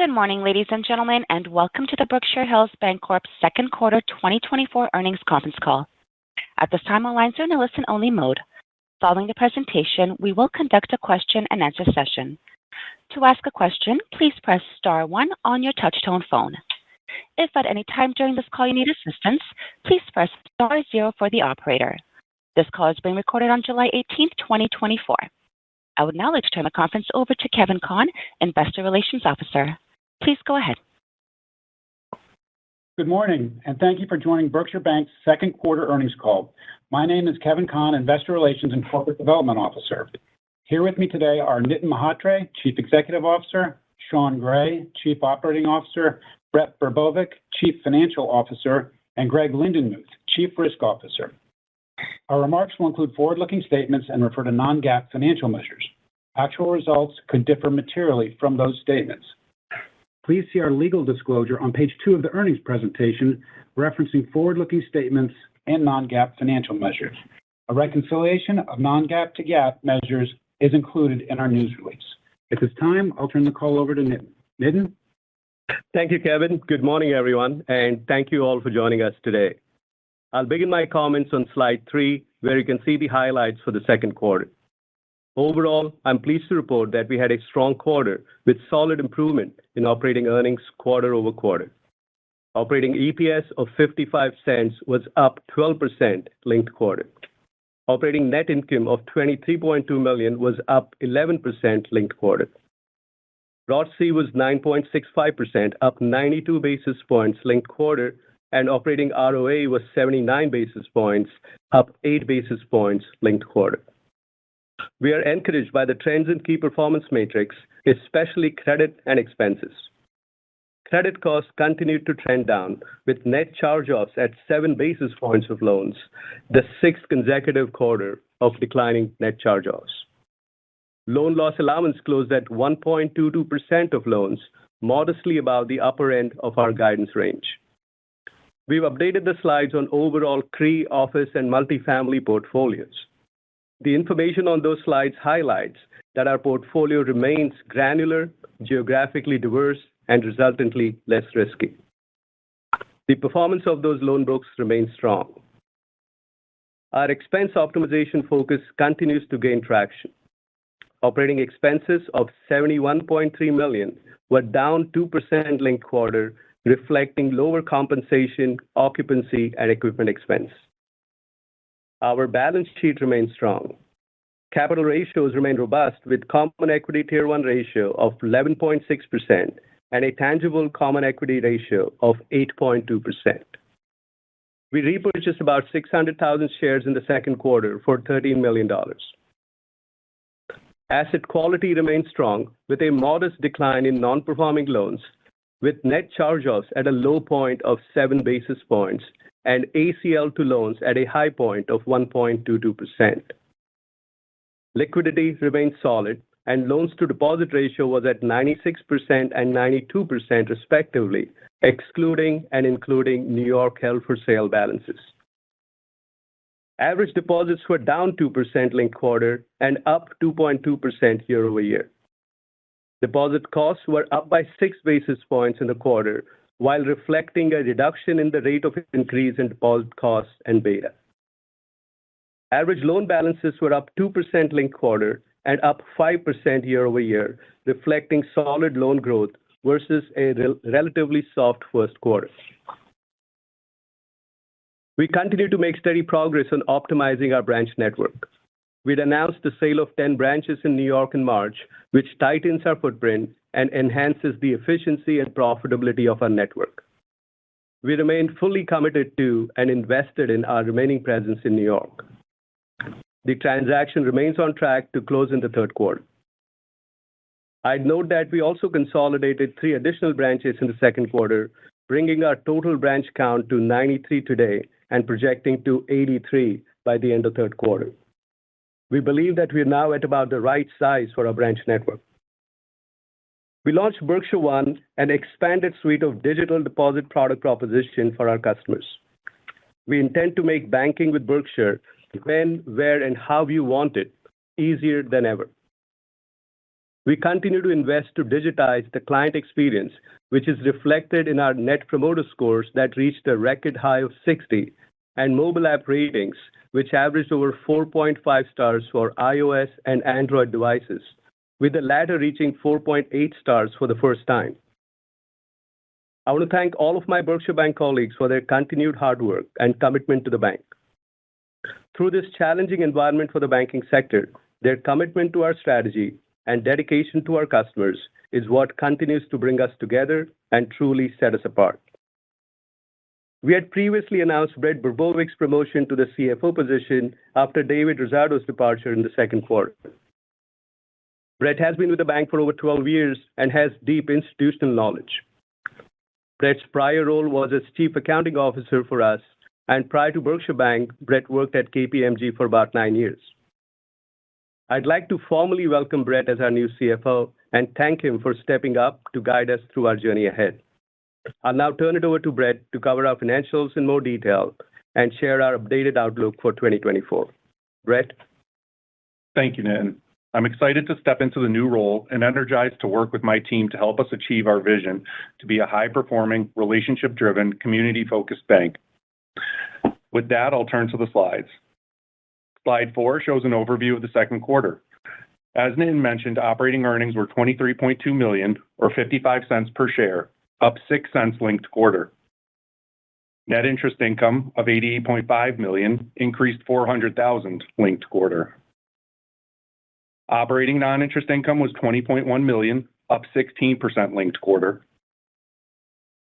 Good morning, ladies and gentlemen, and welcome to the Berkshire Hills Bancorp second quarter 2024 earnings conference call. At this time, all lines are in a listen-only mode. Following the presentation, we will conduct a question-and-answer session. To ask a question, please press star 1 on your touch-tone phone. If at any time during this call you need assistance, please press star 0 for the operator. This call is being recorded on July 18th, 2024. I would now like to turn the conference over to Kevin Conn, Investor Relations Officer. Please go ahead. Good morning, and thank you for joining Berkshire Bank's second quarter earnings call. My name is Kevin Conn, Investor Relations and Corporate Development Officer. Here with me today are Nitin Mhatre, Chief Executive Officer, Sean Gray, Chief Operating Officer, Brett Verbovic, Chief Financial Officer, and Greg Lindenmuth, Chief Risk Officer. Our remarks will include forward-looking statements and refer to non-GAAP financial measures. Actual results could differ materially from those statements. Please see our legal disclosure on page 2 of the earnings presentation referencing forward-looking statements and non-GAAP financial measures. A reconciliation of non-GAAP to GAAP measures is included in our news release. At this time, I'll turn the call over to Nitin. Nitin? Thank you, Kevin. Good morning, everyone, and thank you all for joining us today. I'll begin my comments on slide 3, where you can see the highlights for the second quarter. Overall, I'm pleased to report that we had a strong quarter with solid improvement in operating earnings quarter over quarter. Operating EPS of 55 cents was up 12% linked quarter. Operating net income of $23.2 million was up 11% linked quarter. ROTCE was 9.65%, up 92 basis points linked quarter, and operating ROA was 79 basis points, up 8 basis points linked quarter. We are encouraged by the trends in key performance metrics, especially credit and expenses. Credit costs continued to trend down, with net charge-offs at 7 basis points of loans, the 6th consecutive quarter of declining net charge-offs. Loan loss allowance closed at 1.22% of loans, modestly above the upper end of our guidance range. We've updated the slides on overall CRE, office, and multifamily portfolios. The information on those slides highlights that our portfolio remains granular, geographically diverse, and resultantly less risky. The performance of those loan books remains strong. Our expense optimization focus continues to gain traction. Operating expenses of $71.3 million were down 2% linked quarter, reflecting lower compensation, occupancy, and equipment expense. Our balance sheet remains strong. Capital ratios remain robust, with Common Equity Tier 1 ratio of 11.6% and a tangible common equity ratio of 8.2%. We repurchased about 600,000 shares in the second quarter for $13 million. Asset quality remains strong, with a modest decline in non-performing loans, with net charge-offs at a low point of 7 basis points and ACL to loans at a high point of 1.22%. Liquidity remains solid, and loans-to-deposit ratio was at 96% and 92% respectively, excluding and including New York held-for-sale balances. Average deposits were down 2% linked quarter and up 2.2% year over year. Deposit costs were up by 6 basis points in the quarter, while reflecting a reduction in the rate of increase in deposit costs and beta. Average loan balances were up 2% linked quarter and up 5% year over year, reflecting solid loan growth versus a relatively soft first quarter. We continue to make steady progress on optimizing our branch network. We'd announced the sale of 10 branches in New York in March, which tightens our footprint and enhances the efficiency and profitability of our network. We remain fully committed to and invested in our remaining presence in New York. The transaction remains on track to close in the third quarter. I'd note that we also consolidated 3 additional branches in the second quarter, bringing our total branch count to 93 today and projecting to 83 by the end of third quarter. We believe that we are now at about the right size for our branch network. We launched Berkshire One, an expanded suite of digital deposit product proposition for our customers. We intend to make banking with Berkshire when, where, and how you want it easier than ever. We continue to invest to digitize the client experience, which is reflected in our Net Promoter Scores that reached a record high of 60, and mobile app ratings, which averaged over 4.5 stars for iOS and Android devices, with the latter reaching 4.8 stars for the first time. I want to thank all of my Berkshire Bank colleagues for their continued hard work and commitment to the bank. Through this challenging environment for the banking sector, their commitment to our strategy and dedication to our customers is what continues to bring us together and truly set us apart. We had previously announced Brett Burbowick's promotion to the CFO position after David Rosato's departure in the second quarter. Brett has been with the bank for over 12 years and has deep institutional knowledge. Brett's prior role was as Chief Accounting Officer for us, and prior to Berkshire Bank, Brett worked at KPMG for about 9 years. I'd like to formally welcome Brett as our new CFO and thank him for stepping up to guide us through our journey ahead. I'll now turn it over to Brett to cover our financials in more detail and share our updated outlook for 2024. Brett? Thank you, Nitin. I'm excited to step into the new role and energized to work with my team to help us achieve our vision to be a high-performing, relationship-driven, community-focused bank. With that, I'll turn to the slides. Slide 4 shows an overview of the second quarter. As Nitin mentioned, operating earnings were $23.2 million, or 55 cents per share, up 6 cents linked quarter. Net interest income of $88.5 million increased $400,000 linked quarter. Operating non-interest income was $20.1 million, up 16% linked quarter.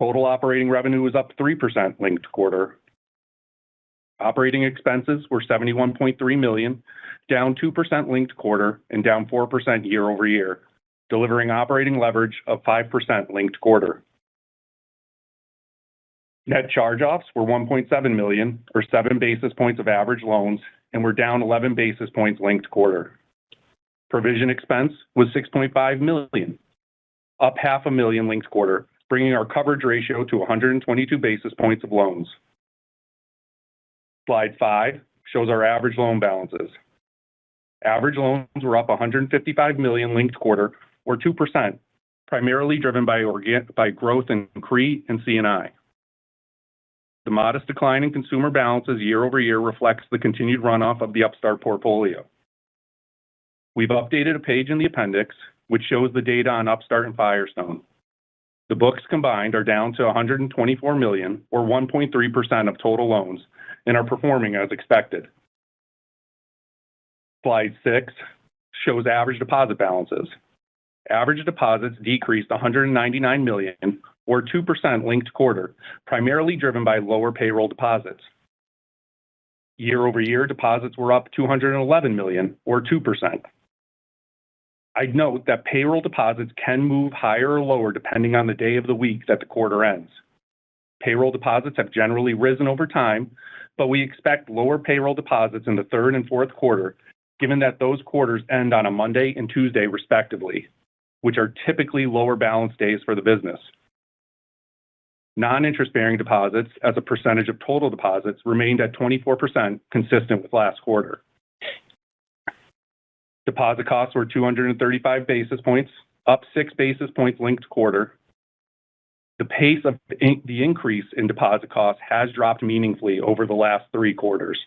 Total operating revenue was up 3% linked quarter. Operating expenses were $71.3 million, down 2% linked quarter and down 4% year over year, delivering operating leverage of 5% linked quarter. Net charge-offs were $1.7 million, or 7 basis points of average loans, and were down 11 basis points linked quarter. Provision expense was $6.5 million, up $500,000 linked quarter, bringing our coverage ratio to 122 basis points of loans. Slide 5 shows our average loan balances. Average loans were up $155 million linked quarter, or 2%, primarily driven by growth in CRE and C&I. The modest decline in consumer balances year over year reflects the continued runoff of the Upstart portfolio. We've updated a page in the appendix, which shows the data on Upstart and Firestone. The books combined are down to $124 million, or 1.3% of total loans, and are performing as expected. Slide 6 shows average deposit balances. Average deposits decreased $199 million, or 2% linked quarter, primarily driven by lower payroll deposits. Year over year, deposits were up $211 million, or 2%. I'd note that payroll deposits can move higher or lower depending on the day of the week that the quarter ends. Payroll deposits have generally risen over time, but we expect lower payroll deposits in the third and fourth quarter, given that those quarters end on a Monday and Tuesday respectively, which are typically lower balance days for the business. Non-interest-bearing deposits as a percentage of total deposits remained at 24%, consistent with last quarter. Deposit costs were 235 basis points, up 6 basis points linked quarter. The pace of the increase in deposit costs has dropped meaningfully over the last 3 quarters.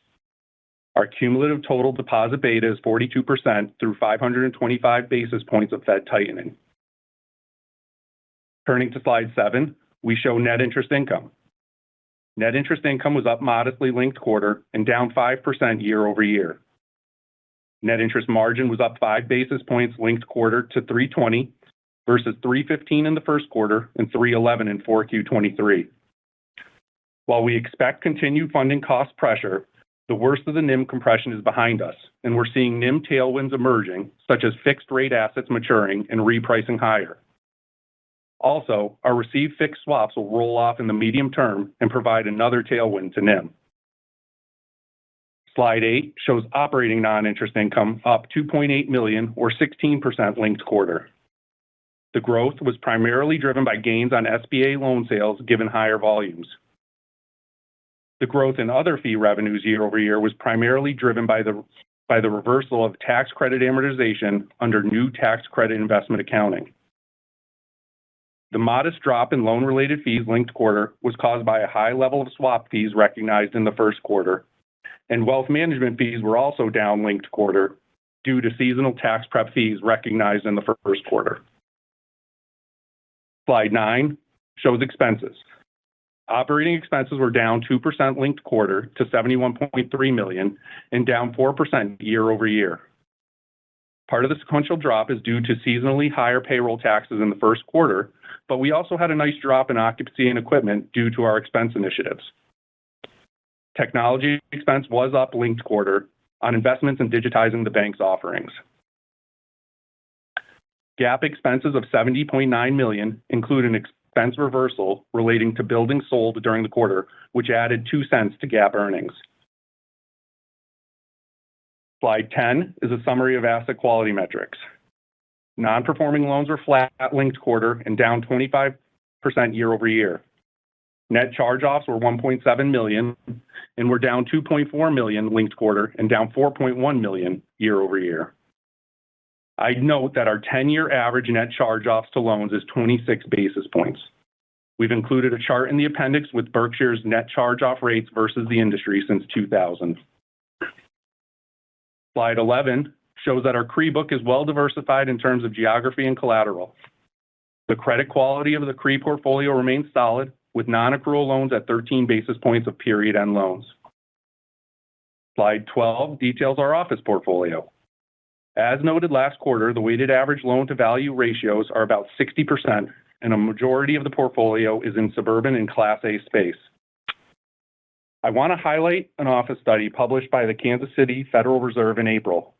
Our cumulative total deposit beta is 42% through 525 basis points of Fed tightening. Turning to slide 7, we show net interest income. Net interest income was up modestly linked quarter and down 5% year over year. Net interest margin was up 5 basis points linked quarter to 320 versus 315 in the first quarter and 311 in 4Q23. While we expect continued funding cost pressure, the worst of the NIM compression is behind us, and we're seeing NIM tailwinds emerging, such as fixed rate assets maturing and repricing higher. Also, our received fixed swaps will roll off in the medium term and provide another tailwind to NIM. Slide 8 shows operating non-interest income up $2.8 million, or 16% linked quarter. The growth was primarily driven by gains on SBA loan sales given higher volumes. The growth in other fee revenues year over year was primarily driven by the by the reversal of tax credit amortization under new tax credit investment accounting. The modest drop in loan-related fees linked quarter was caused by a high level of swap fees recognized in the first quarter, and wealth management fees were also down linked quarter due to seasonal tax prep fees recognized in the first quarter. Slide 9 shows expenses. Operating expenses were down 2% linked quarter to $71.3 million and down 4% year over year. Part of the sequential drop is due to seasonally higher payroll taxes in the first quarter, but we also had a nice drop in occupancy and equipment due to our expense initiatives. Technology expense was up linked quarter on investments in digitizing the bank's offerings. GAAP expenses of $70.9 million include an expense reversal relating to buildings sold during the quarter, which added 2 cents to GAAP earnings. Slide 10 is a summary of asset quality metrics. Non-performing loans were flat linked quarter and down 25% year over year. Net charge-offs were $1.7 million and were down $2.4 million linked quarter and down $4.1 million year over year. I'd note that our 10-year average net charge-offs to loans is 26 basis points. We've included a chart in the appendix with Berkshire's net charge-off rates versus the industry since 2000. Slide 11 shows that our CRE book is well diversified in terms of geography and collateral. The credit quality of the CRE portfolio remains solid, with non-accrual loans at 13 basis points of period-end loans. Slide 12 details our office portfolio. As noted last quarter, the weighted average loan-to-value ratios are about 60%, and a majority of the portfolio is in suburban and Class A space. I want to highlight an office study published by the Kansas City Federal Reserve in April.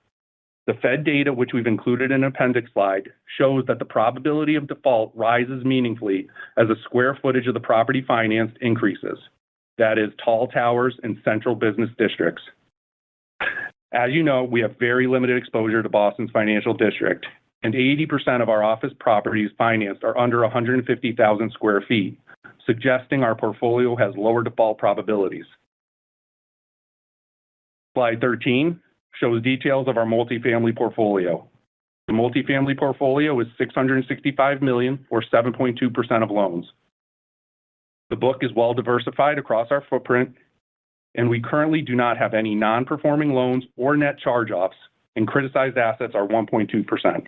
The Fed data, which we've included in an appendix slide, shows that the probability of default rises meaningfully as the square footage of the property financed increases. That is, tall towers in central business districts. As you know, we have very limited exposure to Boston's financial district, and 80% of our office properties financed are under 150,000 square feet, suggesting our portfolio has lower default probabilities. Slide 13 shows details of our multifamily portfolio. The multifamily portfolio is $665 million, or 7.2% of loans. The book is well diversified across our footprint, and we currently do not have any non-performing loans or net charge-offs, and criticized assets are 1.2%.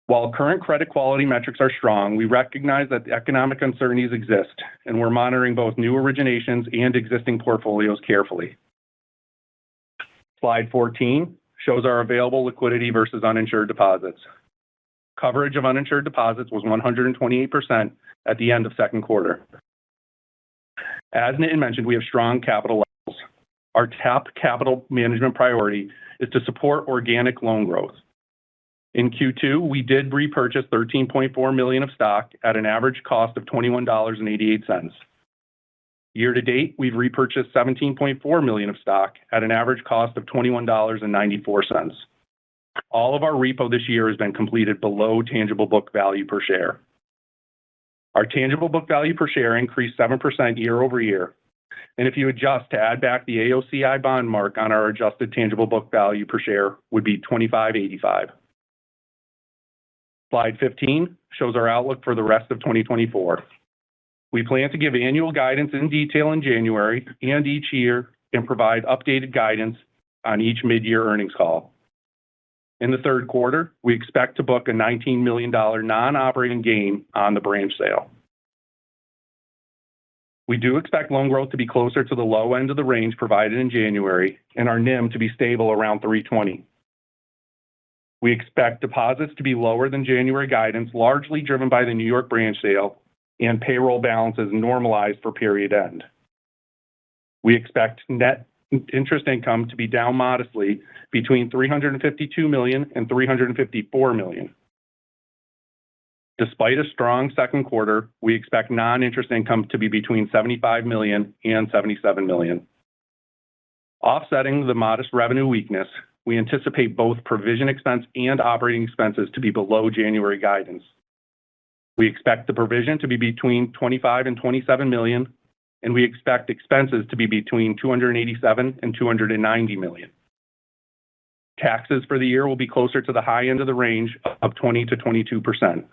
While current credit quality metrics are strong, we recognize that economic uncertainties exist, and we're monitoring both new originations and existing portfolios carefully. Slide 14 shows our available liquidity versus uninsured deposits. Coverage of uninsured deposits was 128% at the end of second quarter. As Nitin mentioned, we have strong capital levels. Our top capital management priority is to support organic loan growth. In Q2, we did repurchase $13.4 million of stock at an average cost of $21.88. Year to date, we've repurchased $17.4 million of stock at an average cost of $21.94. All of our repo this year has been completed below tangible book value per share. Our tangible book value per share increased 7% year over year, and if you adjust to add back the AOCI bond mark on our adjusted tangible book value per share would be $25.85. Slide 15 shows our outlook for the rest of 2024. We plan to give annual guidance in detail in January and each year and provide updated guidance on each mid-year earnings call. In the third quarter, we expect to book a $19 million non-operating gain on the branch sale. We do expect loan growth to be closer to the low end of the range provided in January and our NIM to be stable around 320. We expect deposits to be lower than January guidance, largely driven by the New York branch sale and payroll balances normalized for period end. We expect net interest income to be down modestly between $352 million and $354 million. Despite a strong second quarter, we expect non-interest income to be between $75 million and $77 million. Offsetting the modest revenue weakness, we anticipate both provision expense and operating expenses to be below January guidance. We expect the provision to be between $25 and $27 million, and we expect expenses to be between $287 and $290 million. Taxes for the year will be closer to the high end of the range of 20 to 22%.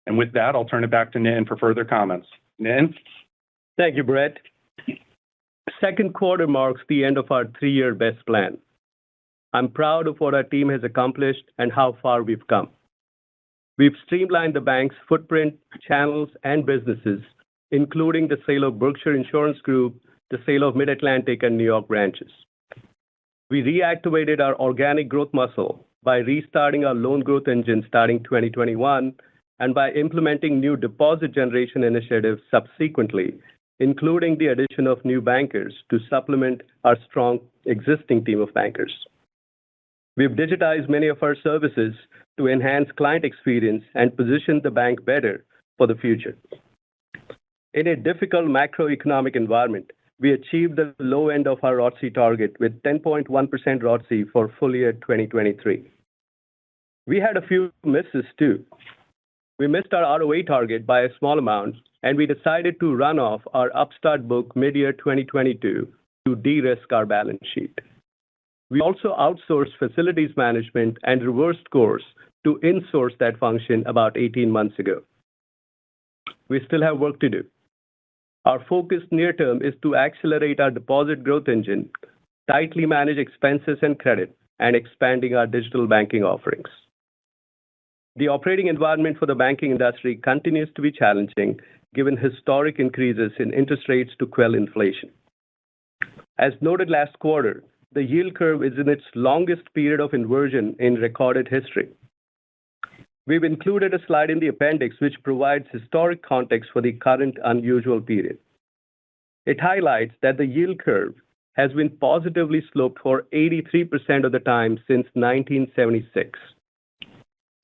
And with that, I'll turn it back to Nitin for further comments. Nitin? Thank you, Brett. Second quarter marks the end of our 3-year BEST plan. I'm proud of what our team has accomplished and how far we've come. We've streamlined the bank's footprint, channels, and businesses, including the sale of Berkshire Insurance Group, the sale of Mid-Atlantic and New York branches. We reactivated our organic growth muscle by restarting our loan growth engine starting 2021 and by implementing new deposit generation initiatives subsequently, including the addition of new bankers to supplement our strong existing team of bankers. We've digitized many of our services to enhance client experience and position the bank better for the future. In a difficult macroeconomic environment, we achieved the low end of our ROTCE target with 10.1% ROTCE for full year 2023. We had a few misses too. We missed our ROA target by a small amount, and we decided to run off our Upstart book mid-year 2022 to de-risk our balance sheet. We also outsourced facilities management and reversed course to insource that function about 18 months ago. We still have work to do. Our focus near term is to accelerate our deposit growth engine, tightly manage expenses and credit, and expanding our digital banking offerings. The operating environment for the banking industry continues to be challenging given historic increases in interest rates to quell inflation. As noted last quarter, the yield curve is in its longest period of inversion in recorded history. We've included a slide in the appendix which provides historic context for the current unusual period. It highlights that the yield curve has been positively sloped for 83% of the time since 1976.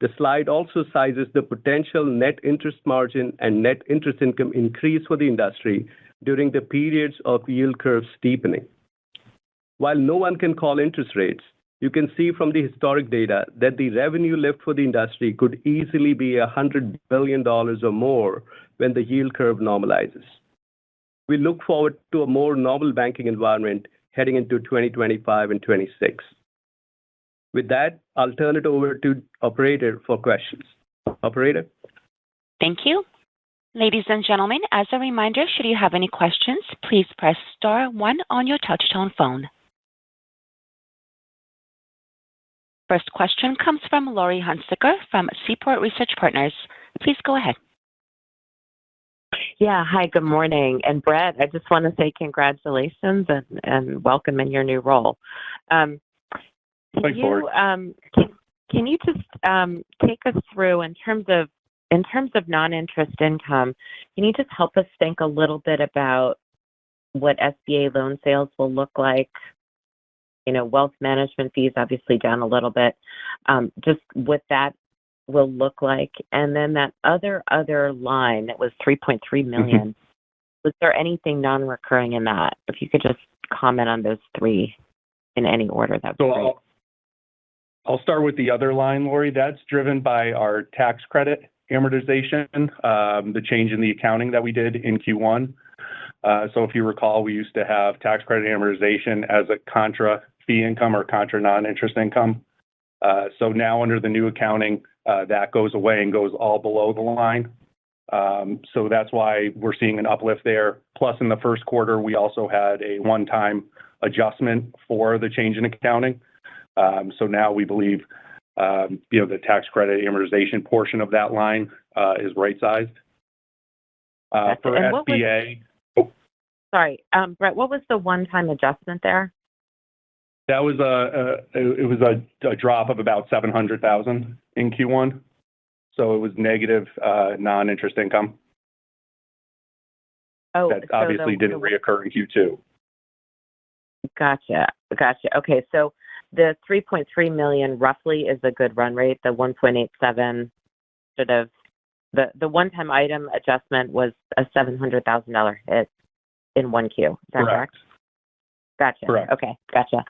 The slide also sizes the potential net interest margin and net interest income increase for the industry during the periods of yield curve steepening. While no one can call interest rates, you can see from the historic data that the revenue lift for the industry could easily be $100 billion or more when the yield curve normalizes. We look forward to a more normal banking environment heading into 2025 and 26. With that, I'll turn it over to operator for questions. Operator? Thank you. Ladies and gentlemen, as a reminder, should you have any questions, please press star 1 on your touch-tone phone. First question comes from Laurie Hunsicker from Seaport Research Partners. Please go ahead. Yeah, hi, good morning. And Brett, I just want to say congratulations and welcome in your new role. Thanks, Laurie. Can you just take us through in terms of non-interest income? Can you just help us think a little bit about what SBA loan sales will look like? You know, wealth management fees obviously down a little bit. Just what that will look like, and then that other line that was $3.3 million. Mm-hmm. Was there anything non-recurring in that? If you could just comment on those three in any order, that'd be great. I'll start with the other line, Lori. That's driven by our tax credit amortization, the change in the accounting that we did in Q1. So if you recall, we used to have tax credit amortization as a contra fee income or contra non-interest income. So now under the new accounting, that goes away and goes all below the line. So that's why we're seeing an uplift there. Plus, in the first quarter, we also had a one-time adjustment for the change in accounting. So now we believe, the tax credit amortization portion of that line is right-sized. For SBA... Sorry, Brett, what was the one-time adjustment there? That was a drop of about $700,000 in Q1. So it was negative non-interest income. Oh, that obviously didn't reoccur in Q2. Gotcha. Okay, so the $3.3 million roughly is a good run rate. The 1.87 sort of the one-time item adjustment was a $700,000 hit in 1Q. Is that correct? Gotcha. Correct. Okay, gotcha.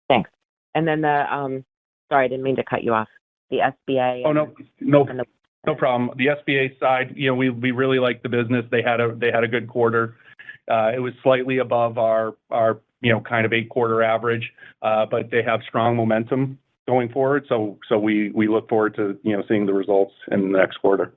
Thanks. And then sorry, I didn't mean to cut you off. The SBA. Oh, no problem. The SBA side, we really like the business. They had a good quarter. It was slightly above our kind of 8-quarter average, but they have strong momentum going forward. So we look forward to, seeing the results in the next quarter.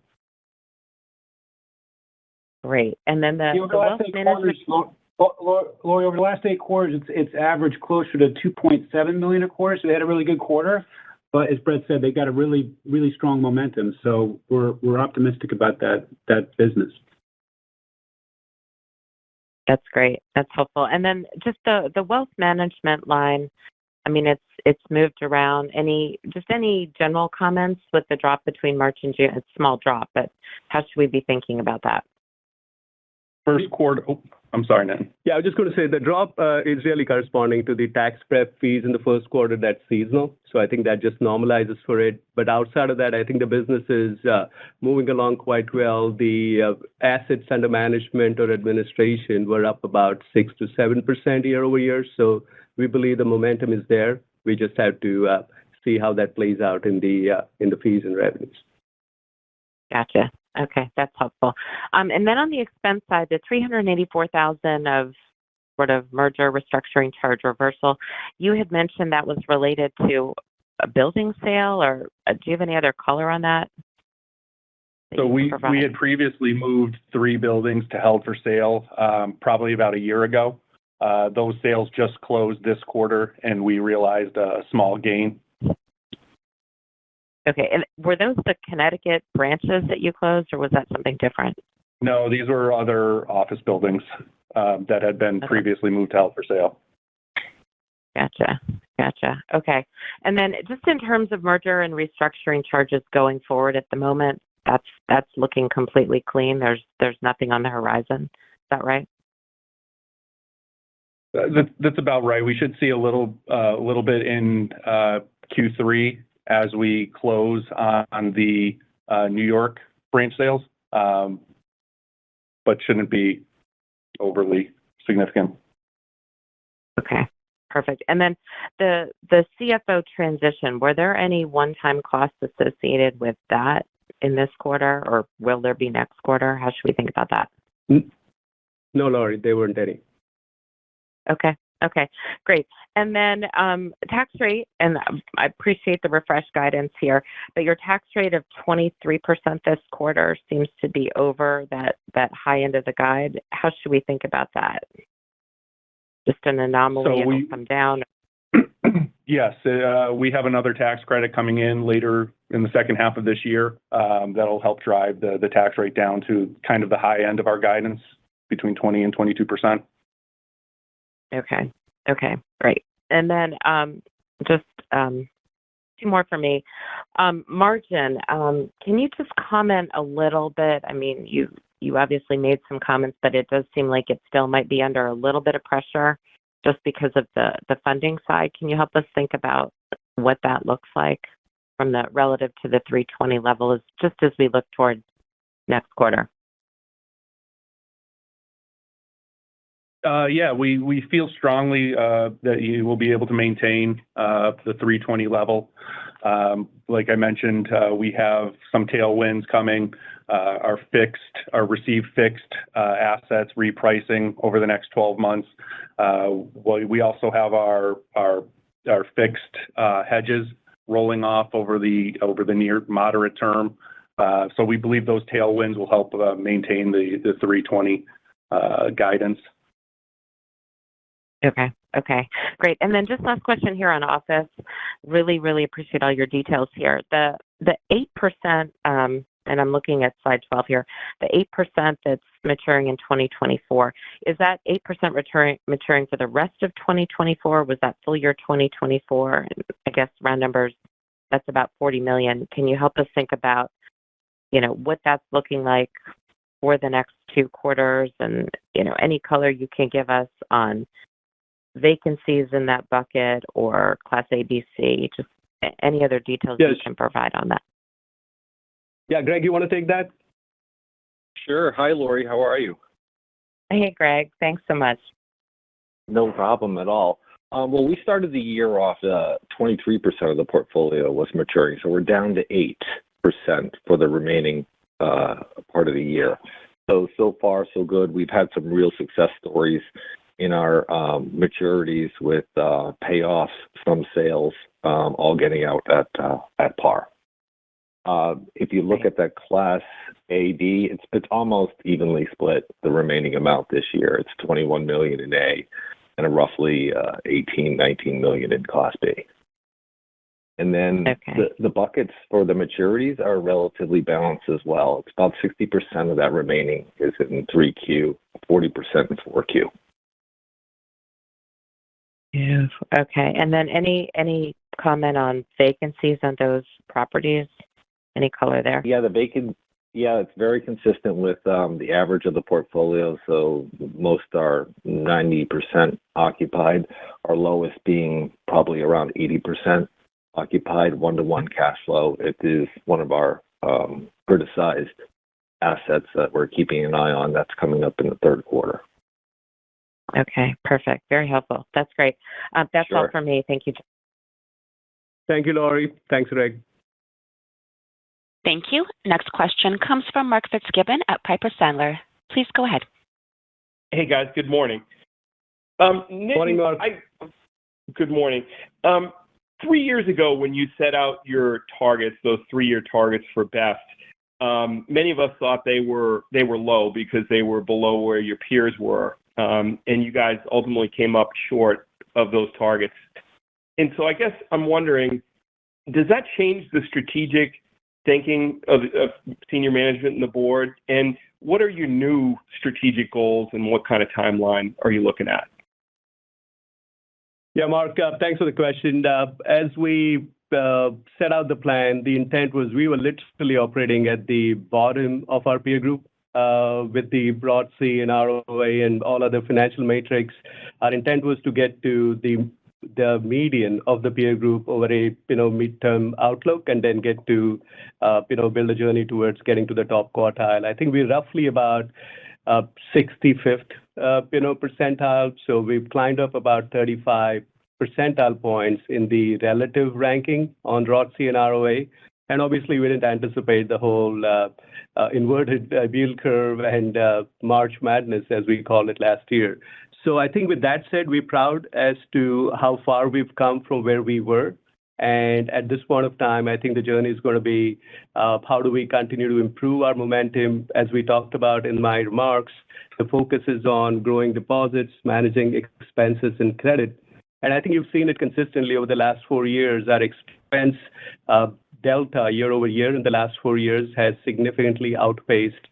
Great. And then the Over the last wealth 8 management. quarters, Lori, over the last 8 quarters, it's averaged closer to $2.7 million a quarter. So they had a really good quarter. But as Brett said, they got a really, really strong momentum. So we're optimistic about that business. That's great. That's helpful. And then just the wealth management line, I mean, it's moved around. Any general comments with the drop between March and June? It's a small drop, but how should we be thinking about that? First quarter. Oh, I'm sorry, Nan. Yeah, I was just going to say the drop is really corresponding to the tax prep fees in the first quarter. That's seasonal. So I think that just normalizes for it. But outside of that, I think the business is moving along quite well. The assets under management or administration were up about 6 to 7% year over year. So we believe the momentum is there. We just have to see how that plays out in the fees and revenues. Gotcha. Okay, that's helpful. And then on the expense side, the $384,000 of sort of merger restructuring charge reversal, you had mentioned that was related to a building sale, or do you have any other color on that? So we had previously moved 3 buildings to held for sale probably about a year ago. Those sales just closed this quarter, and we realized a small gain. Okay, and were those the Connecticut branches that you closed, or was that something different? No, these were other office buildings that had been previously moved to held for sale. Gotcha. Okay. And then just in terms of merger and restructuring charges going forward at the moment, that's looking completely clean. There's nothing on the horizon. Is that right? That's about right. We should see a little bit in Q3 as we close on the New York branch sales, but shouldn't be overly significant. Okay, perfect. And then the CFO transition, were there any one-time costs associated with that in this quarter, or will there be next quarter? How should we think about that? No, Lori, there weren't any. Okay, great. And then tax rate, and I appreciate the refresh guidance here, but your tax rate of 23% this quarter seems to be over that high end of the guide. How should we think about that? Just an anomaly, it'll come down? Yes, we have another tax credit coming in later in the second half of this year that'll help drive the tax rate down to kind of the high end of our guidance, between 20 and 22%. Okay, great. And then just 2 more for me. Margin, can you just comment a little bit? I mean, you obviously made some comments, but it does seem like it still might be under a little bit of pressure just because of the funding side. Can you help us think about what that looks like from the relative to the 320 level, just as we look toward next quarter? Yeah, we feel strongly that you will be able to maintain the 320 level. Like I mentioned, we have some tailwinds coming. Our received fixed assets repricing over the next 12 months. We also have our fixed hedges rolling off over the near moderate term. So we believe those tailwinds will help maintain the 320 guidance. Okay, great. And then just last question here on office. Really, really appreciate all your details here. The 8%, and I'm looking at slide 12 here, the 8% that's maturing in 2024, is that 8% maturing for the rest of 2024? Was that full year 2024? I guess round numbers, that's about $40 million. Can you help us think about, what that's looking like for the next 2 quarters, and, any color you can give us on vacancies in that bucket or Class A, B, C, just any other details you can provide on that? Yeah, Greg, you want to take that? Sure. Hi, Lori. How are you? Hey, Greg. Thanks so much. No problem at all. Well, we started the year off 23% of the portfolio was maturing, so we're down to 8% for the remaining part of the year. So far, so good. We've had some real success stories in our maturities with payoffs, some sales, all getting out at par. If you look at that Class AD, it's almost evenly split, the remaining amount this year. It's $21 million in A and a roughly $19 million in Class B. And then the buckets for the maturities are relatively balanced as well. It's about 60% of that remaining is in 3Q, 40% in 4Q. Yeah. Okay. And then any comment on vacancies on those properties? Any color there? Yeah, it's very consistent with the average of the portfolio. So most are 90% occupied, our lowest being probably around 80% occupied, one-to-one cash flow. It is one of our criticized assets that we're keeping an eye on that's coming up in the third quarter. Okay, perfect. Very helpful. That's great. That's all for me. Thank you. Thank you, Lori. Thanks, Greg. Thank you. Next question comes from Mark Fitzgibbon at Piper Sandler. Please go ahead. Hey, guys. Good morning. Morning, Mark. Good morning. 3 years ago, when you set out your targets, those 3-year targets for BEST, many of us thought they were low because they were below where your peers were, and you guys ultimately came up short of those targets. And so I guess I'm wondering, does that change the strategic thinking of senior management and the board? And what are your new strategic goals, and what kind of timeline are you looking at? Yeah, Mark, thanks for the question. As we set out the plan, the intent was we were literally operating at the bottom of our peer group with the broad C and ROA and all other financial metrics. Our intent was to get to the median of the peer group over a midterm outlook, and then get to build a journey towards getting to the top quartile. I think we're roughly about 65th percentile, so we've climbed up about 35 percentile points in the relative ranking on ROTCE and ROA. And obviously, we didn't anticipate the whole inverted yield curve and March Madness, as we called it last year. So I think with that said, we're proud as to how far we've come from where we were. And at this point of time, I think the journey is going to be how do we continue to improve our momentum? As we talked about in my remarks, the focus is on growing deposits, managing expenses and credit. And I think you've seen it consistently over the last 4 years. Our expense delta year over year in the last 4 years has significantly outpaced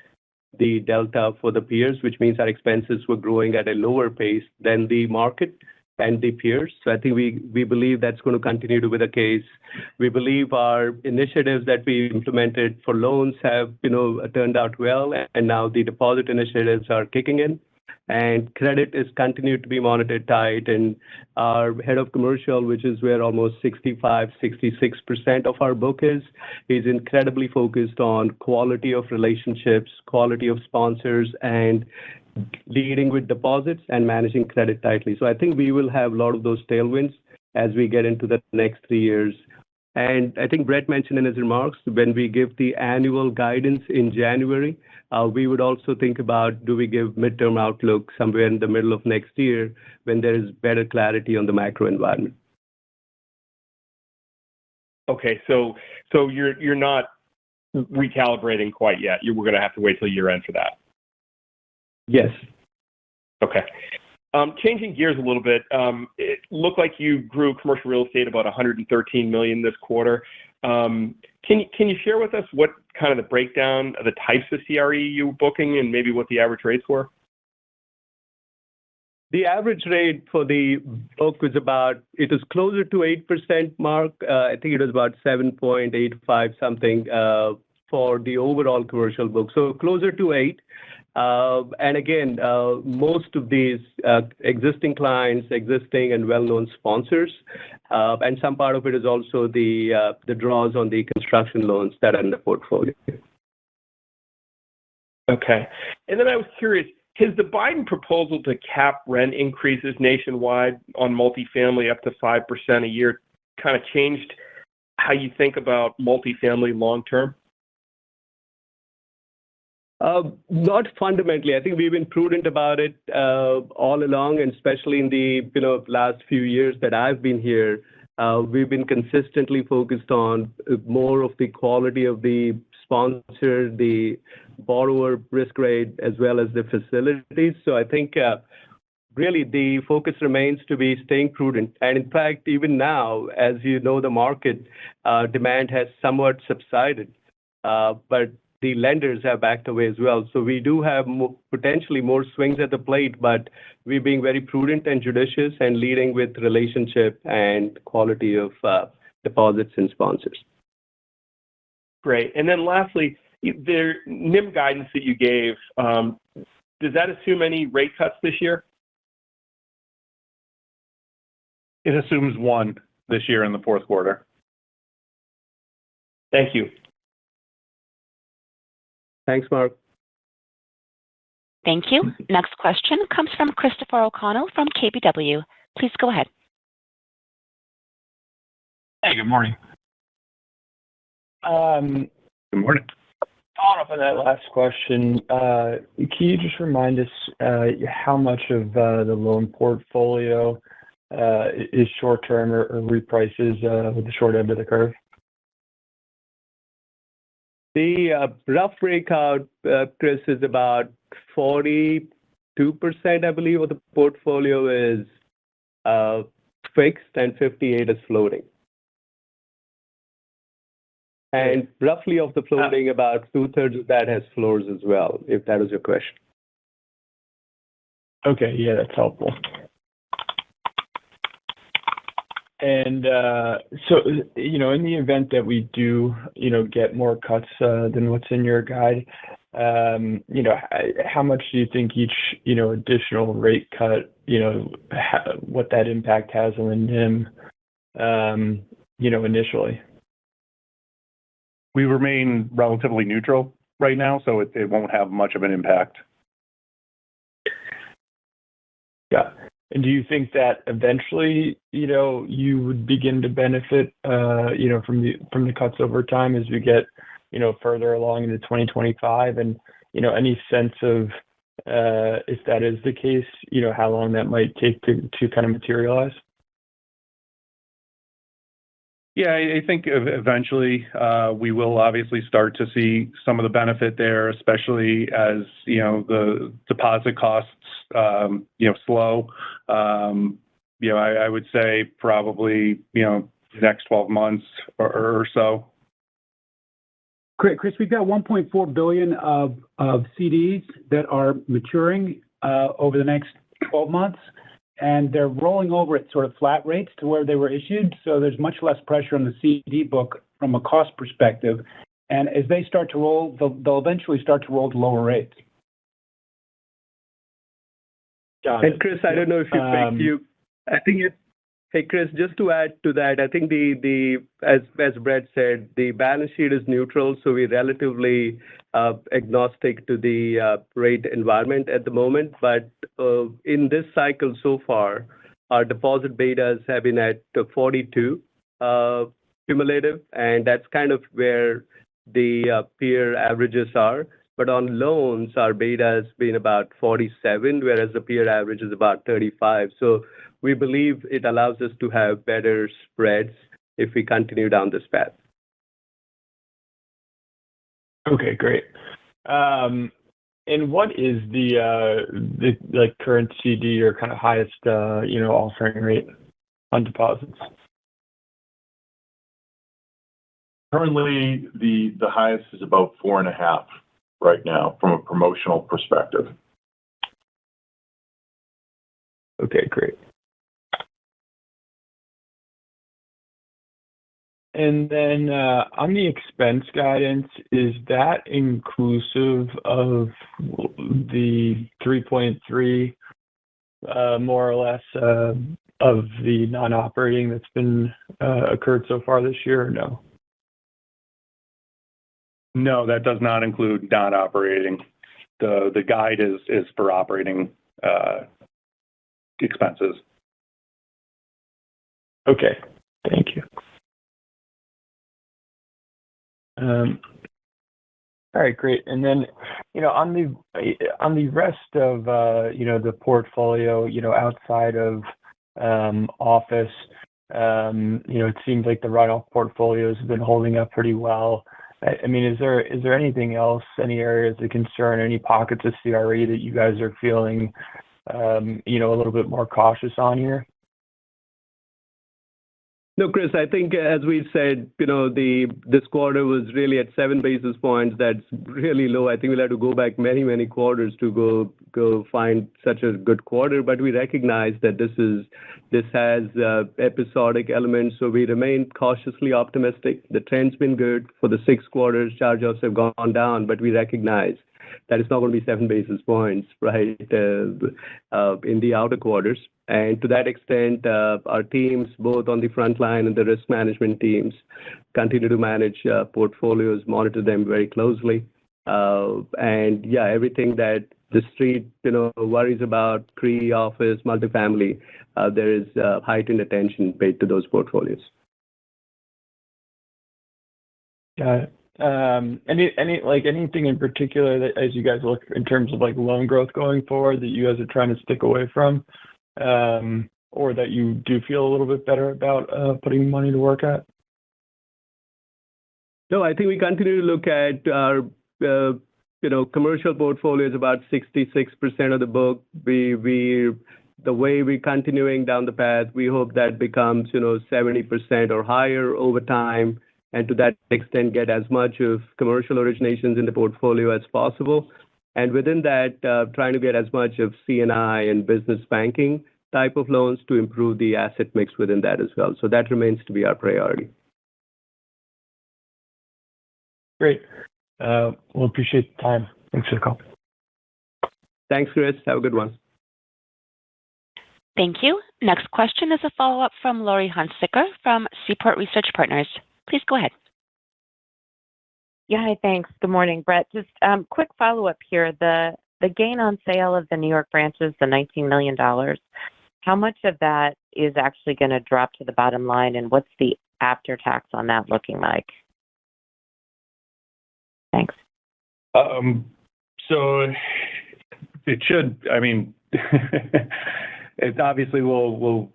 the delta for the peers, which means our expenses were growing at a lower pace than the market and the peers. So I think we believe that's going to continue to be the case. We believe our initiatives that we implemented for loans have turned out well, and now the deposit initiatives are kicking in. And credit is continued to be monitored tight. And our head of commercial, which is where almost 65-66% of our book is incredibly focused on quality of relationships, quality of sponsors, and leading with deposits and managing credit tightly. So I think we will have a lot of those tailwinds as we get into the next 3 years. And I think Brett mentioned in his remarks, when we give the annual guidance in January, we would also think about, do we give midterm outlook somewhere in the middle of next year when there is better clarity on the macro environment. Okay, so you're not recalibrating quite yet. We're going to have to wait till year end for that. Yes. Okay. Changing gears a little bit, it looked like you grew commercial real estate about $113 million this quarter. Can you share with us what kind of the breakdown of the types of CRE you were booking and maybe what the average rates were? The average rate for the book was it was closer to 8%, Mark. I think it was about 7.85 something for the overall commercial book. So closer to 8. And again, most of these existing clients, existing and well-known sponsors, and some part of it is also the draws on the construction loans that are in the portfolio. Okay. And then I was curious, has the Biden proposal to cap rent increases nationwide on multifamily up to 5% a year kind of changed how you think about multifamily long term? Not fundamentally. I think we've been prudent about it all along, and especially in the last few years that I've been here. We've been consistently focused on more of the quality of the sponsor, the borrower risk rate, as well as the facilities. So I think really the focus remains to be staying prudent. And in fact, even now, as you know, the market demand has somewhat subsided, but the lenders have backed away as well. So we do have potentially more swings at the plate, but we're being very prudent and judicious and leading with relationship and quality of deposits and sponsors. Great. And then lastly, the NIM guidance that you gave, does that assume any rate cuts this year? It assumes one this year in the fourth quarter. Thank you. Thanks, Mark. Thank you. Next question comes from Christopher O'Connell from KBW. Please go ahead. Hey, good morning. Good morning. Following up on that last question, can you just remind us how much of the loan portfolio is short-term or reprices with the short end of the curve? The rough breakout, Chris, is about 42%, I believe, of the portfolio is fixed and 58 is floating. And roughly of the floating, about 2/3 of that has floors as well, if that was your question. Okay, yeah, that's helpful. And so, in the event that we do, get more cuts than what's in your guide, how much do you think each, additional rate cut, what that impact has on the NIM, initially? We remain relatively neutral right now, so it won't have much of an impact. Yeah. And do you think that eventually, you would begin to benefit, from the cuts over time as we get, further along into 2025? And, any sense of if that is the case, how long that might take to kind of materialize? Yeah, I think eventually we will obviously start to see some of the benefit there, especially as the deposit costs slow. I would say probably the next 12 months or so. Great, Chris. We've got $1.4 billion of CDs that are maturing over the next 12 months. And they're rolling over at sort of flat rates to where they were issued. So there's much less pressure on the CD book from a cost perspective. And as they start to roll, they'll eventually start to roll to lower rates. And Chris, I don't know if I think hey, Chris, just to add to that, I think as Brett said, the balance sheet is neutral, so we're relatively agnostic to the rate environment at the moment. But in this cycle so far, our deposit betas have been at 42 cumulative, and that's kind of where the peer averages are. But on loans, our beta has been about 47, whereas the peer average is about 35. So we believe it allows us to have better spreads if we continue down this path. Okay, great. And what is the current CD or kind of highest offering rate on deposits? Currently, the highest is about 4.5 right now from a promotional perspective. Okay, great. And then on the expense guidance, is that inclusive of the 3.3 more or less of the non-operating that's been occurred so far this year, or no? No, that does not include non-operating. The guide is for operating expenses. Okay, thank you. All right, great. And then, on the rest of, the portfolio, outside of office, it seems like the runoff portfolios have been holding up pretty well. I mean, is there anything else, any areas of concern, any pockets of CRE that you guys are feeling, a little bit more cautious on here? No, Chris, I think as we've said, this quarter was really at 7 basis points. That's really low. I think we'll have to go back many, many quarters to go find such a good quarter. But we recognize that this has episodic elements, so we remain cautiously optimistic. The trend's been good for the 6 quarters. Charge-offs have gone down, but we recognize that it's not going to be 7 basis points, right, in the outer quarters. And to that extent, our teams, both on the front line and the risk management teams, continue to manage portfolios, monitor them very closely. And yeah, everything that the street, worries about, CRE, office, multifamily, there is heightened attention paid to those portfolios. Got it. Anything in particular that, as you guys look in terms of like loan growth going forward, that you guys are trying to stick away from, or that you do feel a little bit better about putting money to work at? No, I think we continue to look at our, commercial portfolio is about 66% of the book. The way we're continuing down the path, we hope that becomes, 70% or higher over time, and to that extent, get as much of commercial originations in the portfolio as possible. And within that, trying to get as much of C&I and business banking type of loans to improve the asset mix within that as well. So that remains to be our priority. Great. We'll appreciate the time. Thanks for the call. Thanks, Chris. Have a good one. Thank you. Next question is a follow-up from Laurie Hunsicker from Seaport Research Partners. Please go ahead. Yeah, hi, thanks. Good morning, Brett. Just quick follow-up here. The gain on sale of the New York branches, the $19 million, how much of that is actually going to drop to the bottom line, and what's the after-tax on that looking like? Thanks. So it should, it obviously will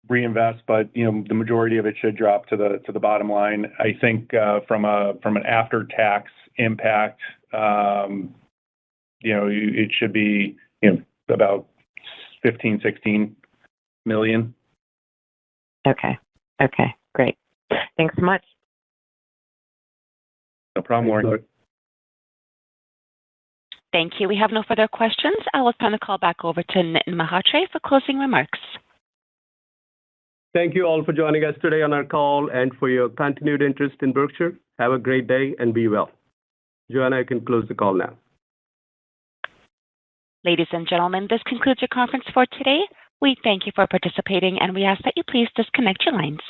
reinvest, but the majority of it should drop to the bottom line. I think from an after-tax impact, it should be about 15-16 million. Okay, great. Thanks so much. No problem, Laurie. Thank you. We have no further questions. I will turn the call back over to Nitin Mhatre for closing remarks. Thank you all for joining us today on our call and for your continued interest in Berkshire. Have a great day and be well. Joanna, I can close the call now. Ladies and gentlemen, this concludes your conference for today. We thank you for participating, and we ask that you please disconnect your lines.